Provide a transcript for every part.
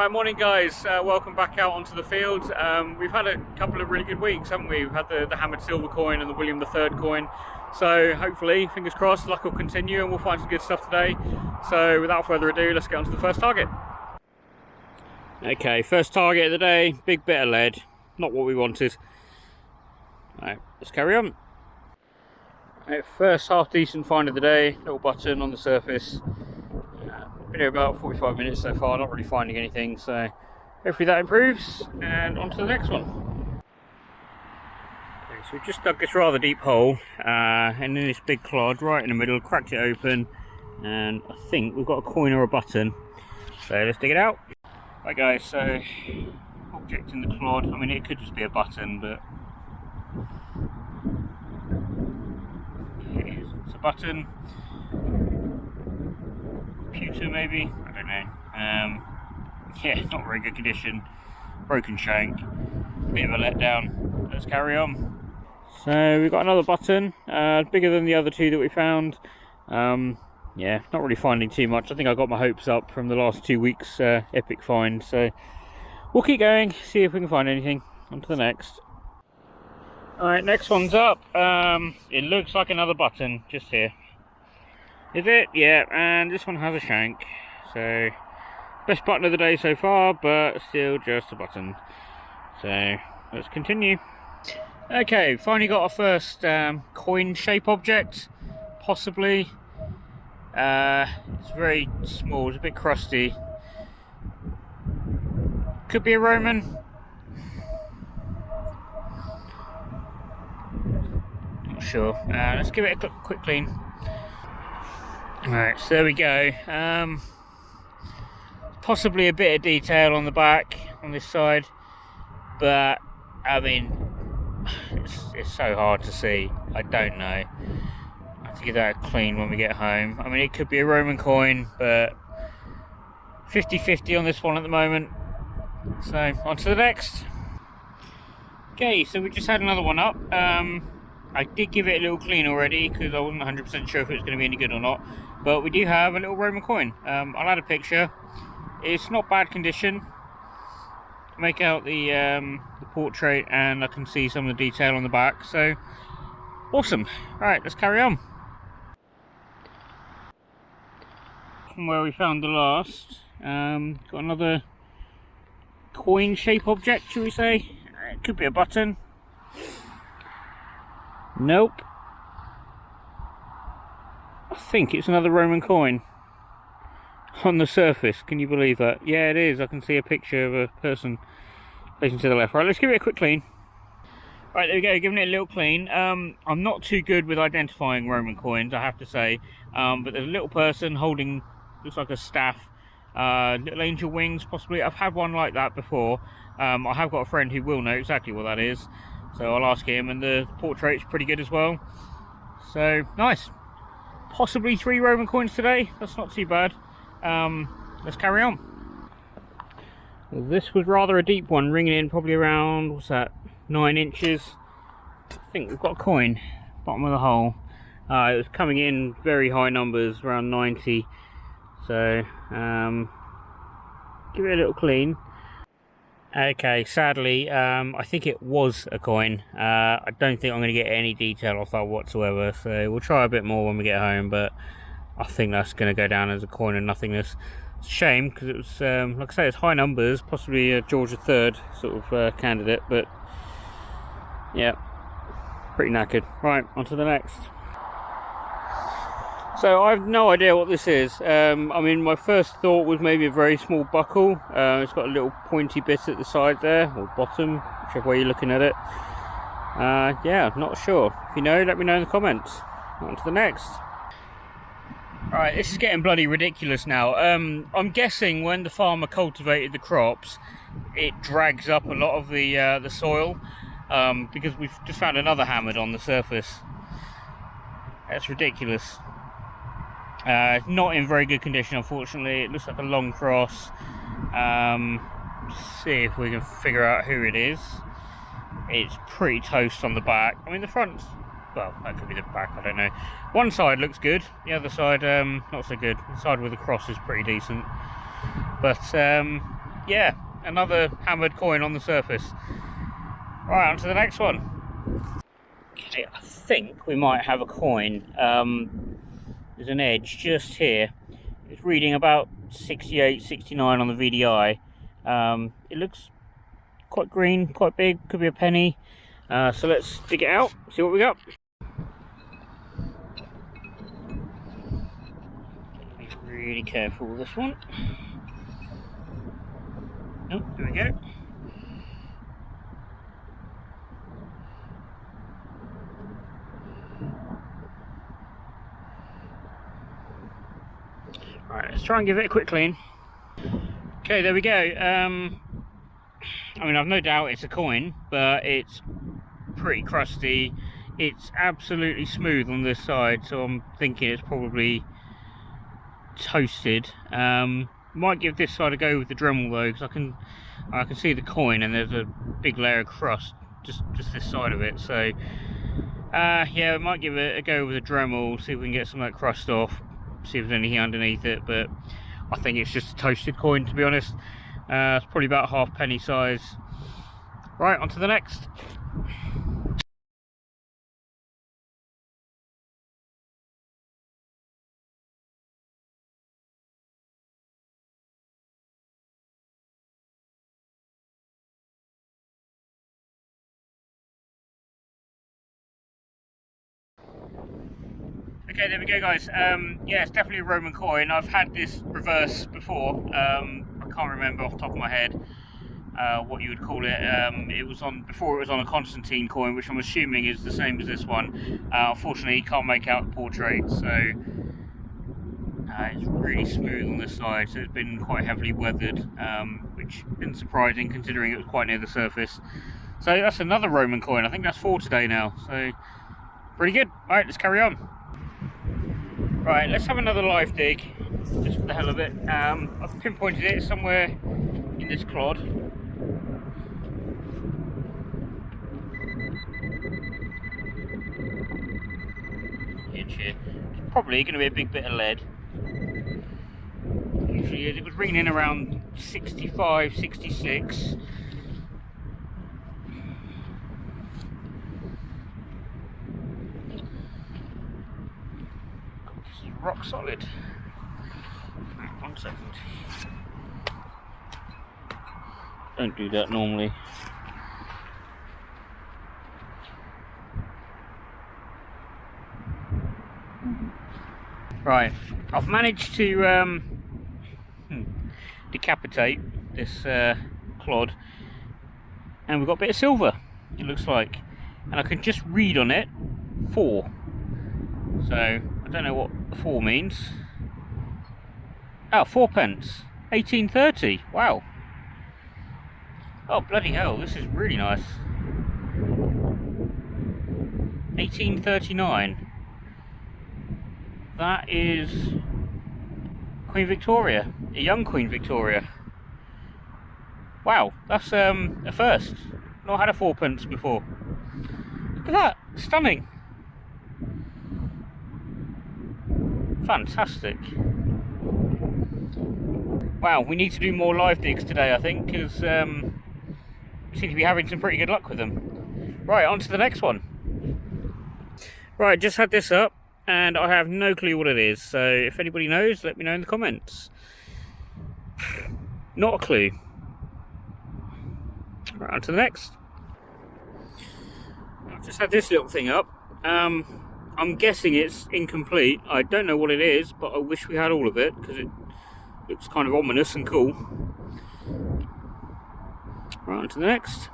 Right, morning guys, welcome back out onto the field. We've had a couple of really good weeks, haven't we? We've had the hammered silver coin and the William III coin. So hopefully, fingers crossed, luck will continue and we'll find some good stuff today. So without further ado, let's get on to the first target. Okay, first target of the day, big bit of lead. Not what we wanted. Right, let's carry on. Right, first half decent find of the day, little button on the surface. Been here about 45 minutes so far, not really finding anything, so hopefully that improves, and on to the next one. Okay, so we've just dug this rather deep hole, and in this big clod right in the middle, cracked it open, and I think we've got a coin or a button, so let's dig it out. Right guys, so object in the clod, I mean it could just be a button, but here it is, it's a button. Computer maybe, I don't know. Yeah, not very good condition, broken shank, bit of a letdown. Let's carry on. So we've got another button, bigger than the other two that we found. Yeah, not really finding too much. I think I got my hopes up from the last 2 weeks epic find, so we'll keep going, see if we can find anything. On to the next. Alright, next one's up. It looks like another button just here. Is it? Yeah, and this one has a shank. So, best button of the day so far, but still just a button. So, let's continue. Okay, finally got our first coin shape object, possibly. It's very small, it's a bit crusty. Could be a Roman. Not sure. Let's give it a quick clean. Alright, so there we go. Possibly a bit of detail on the back, on this side, but I mean, it's so hard to see. I don't know. I have to give that a clean when we get home. I mean, it could be a Roman coin, but 50-50 on this one at the moment. So, on to the next. Okay, so we just had another one up. I did give it a little clean already because I wasn't 100% sure if it was going to be any good or not. But we do have a little Roman coin. I'll add a picture. It's not bad condition. Make out the portrait and I can see some of the detail on the back. So, awesome. Right, let's carry on. From where we found the last, got another coin shape object, shall we say. It could be a button. Nope. I think it's another Roman coin on the surface. Can you believe that? Yeah, it is. I can see a picture of a person facing to the left. Right, let's give it a quick clean. Right, there we go, giving it a little clean. I'm not too good with identifying Roman coins, I have to say. But there's a little person holding, looks like a staff, little angel wings possibly. I've had one like that before. I have got a friend who will know exactly what that is. So I'll ask him, and the portrait's pretty good as well. So, nice. Possibly 3 Roman coins today, that's not too bad. Let's carry on. This was rather a deep one, ringing in probably around, what's that, 9 inches. I think we've got a coin, bottom of the hole. It was coming in very high numbers, around 90. So, give it a little clean. Okay, sadly, I think it was a coin. I don't think I'm going to get any detail off that whatsoever, so we'll try a bit more when we get home, but I think that's going to go down as a coin and nothingness. It's a shame, because it was, like I say, it's high numbers, possibly a George III sort of candidate, but yeah, pretty knackered. Right, on to the next. So I have no idea what this is. I mean, my first thought was maybe a very small buckle. It's got a little pointy bit at the side there, or bottom, whichever way you're looking at it. Yeah, not sure. If you know, let me know in the comments. On to the next. Alright, this is getting bloody ridiculous now. I'm guessing when the farmer cultivated the crops, it drags up a lot of the soil, because we've just found another hammered on the surface. That's ridiculous. Not in very good condition, unfortunately. It looks like a long cross. See if we can figure out who it is. It's pretty toast on the back. I mean, the front's, well, that could be the back, I don't know. One side looks good, the other side not so good. The side with the cross is pretty decent. But yeah, another hammered coin on the surface. Right, on to the next one. Okay, I think we might have a coin. There's an edge just here. It's reading about 68, 69 on the VDI. It looks quite green, quite big, could be a penny. So let's dig it out, see what we got. Be really careful with this one. Oh, there we go. Right, let's try and give it a quick clean. Okay, there we go. I mean, I've no doubt it's a coin, but it's pretty crusty. It's absolutely smooth on this side, so I'm thinking it's probably toasted. Might give this side a go with the Dremel though, because I can see the coin and there's a big layer of crust just this side of it. So yeah, we might give it a go with a Dremel, see if we can get some of that crust off, see if there's anything underneath it. But I think it's just a toasted coin, to be honest. It's probably about half penny size. Right, on to the next. Okay, there we go, guys. Yeah, it's definitely a Roman coin. I've had this reverse before. I can't remember off the top of my head what you would call it. It was on before. It was on a Constantine coin, which I'm assuming is the same as this one. Unfortunately, you can't make out the portrait, so it's really smooth on this side. So it's been quite heavily weathered, which isn't surprising considering it was quite near the surface. So that's another Roman coin. I think that's 4 today now. So pretty good. All right, let's carry on. Right, let's have another live dig, just for the hell of it. I've pinpointed it somewhere in this clod. It's probably going to be a big bit of lead. Usually is. It was ringing in around 65, 66. Rock solid. Right, 1 second. Don't do that normally. Right, I've managed to decapitate this clod, and we've got a bit of silver, it looks like, and I can just read on it 4. So I don't know what the 4 means. Oh, 4p, 1830. Wow. Oh bloody hell! This is really nice. 1839. That is Queen Victoria, a young Queen Victoria. Wow, that's a first. Not had a 4p before. Look at that, stunning. Fantastic. Wow, we need to do more live digs today, I think, because we seem to be having some pretty good luck with them. Right, on to the next one. Right, just had this up, and I have no clue what it is, so if anybody knows, let me know in the comments. Not a clue. Right, on to the next. I've just had this little thing up. I'm guessing it's incomplete. I don't know what it is, but I wish we had all of it, because it looks kind of ominous and cool. Right, on to the next.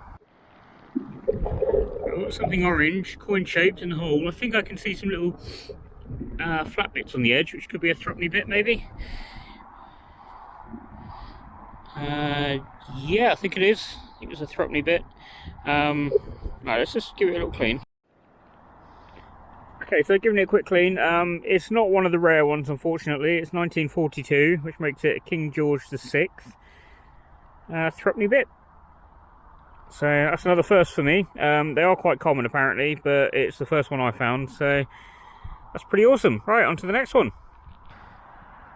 I've got something orange, coin shaped in the hole. I think I can see some little flat bits on the edge, which could be a threepenny bit maybe. Yeah, I think it is. I think it's a threepenny bit. Right, let's just give it a little clean. Okay, so giving it a quick clean. It's not one of the rare ones, unfortunately. It's 1942, which makes it King George VI. Threepenny bit. So that's another first for me. They are quite common apparently, but it's the first one I found, so that's pretty awesome. Right, on to the next one.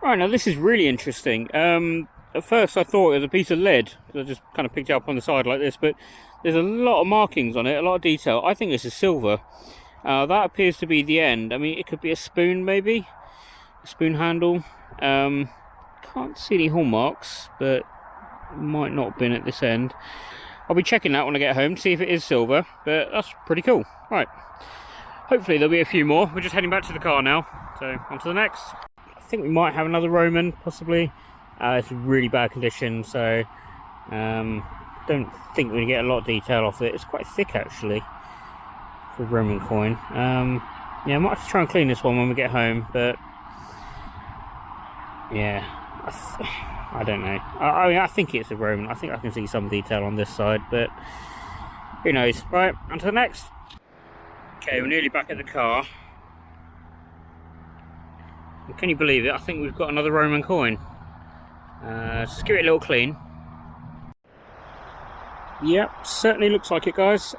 Right, now this is really interesting. at first I thought it was a piece of lead. I just kind of picked it up on the side like this, but there's a lot of markings on it, a lot of detail. I think this is silver. That appears to be the end. I mean, it could be a spoon, maybe a spoon handle. Can't see any hallmarks, but might not have been at this end. I'll be checking that when I get home to see if it is silver, but that's pretty cool. Right, hopefully there'll be a few more. We're just heading back to the car now, so on to the next. I think we might have another Roman, possibly. It's in really bad condition, so don't think we're going to get a lot of detail off it. It's quite thick actually for a Roman coin. Yeah, I might have to try and clean this one when we get home, but yeah, I don't know. I mean, I think it's a Roman. I think I can see some detail on this side, but who knows. Right, on to the next. Okay, we're nearly back at the car. And can you believe it? I think we've got another Roman coin. Just give it a little clean. Yep, certainly looks like it, guys.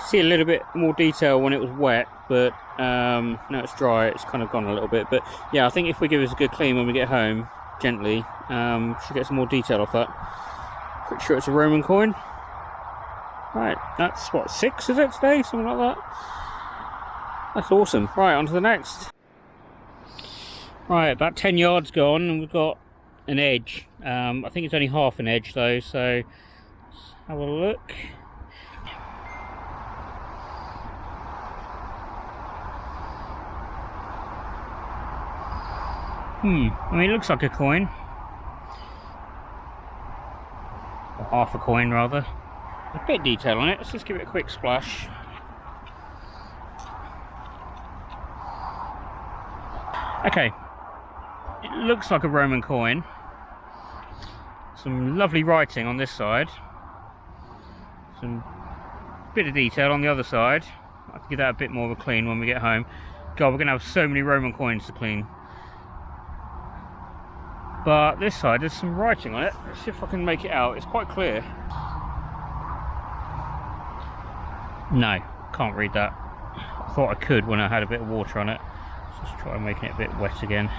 See a little bit more detail when it was wet, but now it's dry, it's kind of gone a little bit. But yeah, I think if we give this a good clean when we get home, gently, should get some more detail off that. Pretty sure it's a Roman coin. Right, that's what, 6 is it today? Something like that. That's awesome. Right, on to the next. Right, about 10 yards gone, and we've got an edge. I think it's only half an edge though, so let's have a look. I mean, it looks like a coin. Or half a coin, rather. A bit of detail on it. Let's just give it a quick splash. Okay. It looks like a Roman coin. Some lovely writing on this side. Some bit of detail on the other side. I can give that a bit more of a clean when we get home. God, we're going to have so many Roman coins to clean. But this side, there's some writing on it. Let's see if I can make it out. It's quite clear. No, can't read that. I thought I could when I had a bit of water on it. Let's just try making it a bit wet again.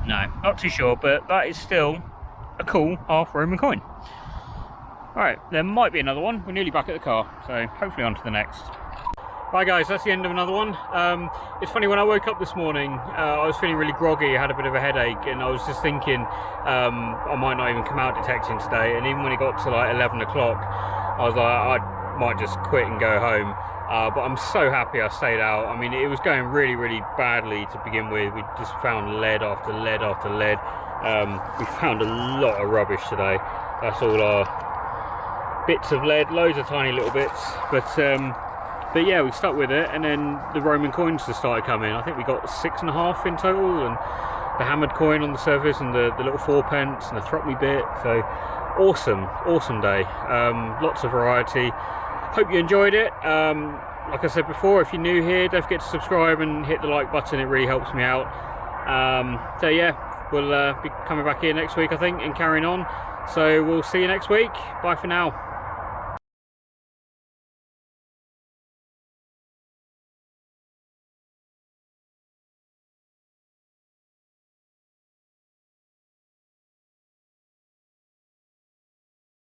No, not too sure, but that is still a cool half Roman coin. Alright, there might be another one. We're nearly back at the car, so hopefully on to the next. Right guys, that's the end of another one. It's funny, when I woke up this morning, I was feeling really groggy, I had a bit of a headache, and I was just thinking I might not even come out detecting today. And even when it got to like 11 o'clock, I was like, I might just quit and go home. But I'm so happy I stayed out. I mean, it was going really, really badly to begin with. We just found lead after lead after lead. We found a lot of rubbish today. That's all our bits of lead, loads of tiny little bits, but yeah, we stuck with it, and then the Roman coins just started coming. I think we got 6.5 in total, and the hammered coin on the surface, and the little 4p, and the threepenny bit. So awesome day. Lots of variety. Hope you enjoyed it. Like I said before, if you're new here, don't forget to subscribe and hit the like button. It really helps me out. So yeah, we'll be coming back here next week, I think, and carrying on. So we'll see you next week. Bye for now.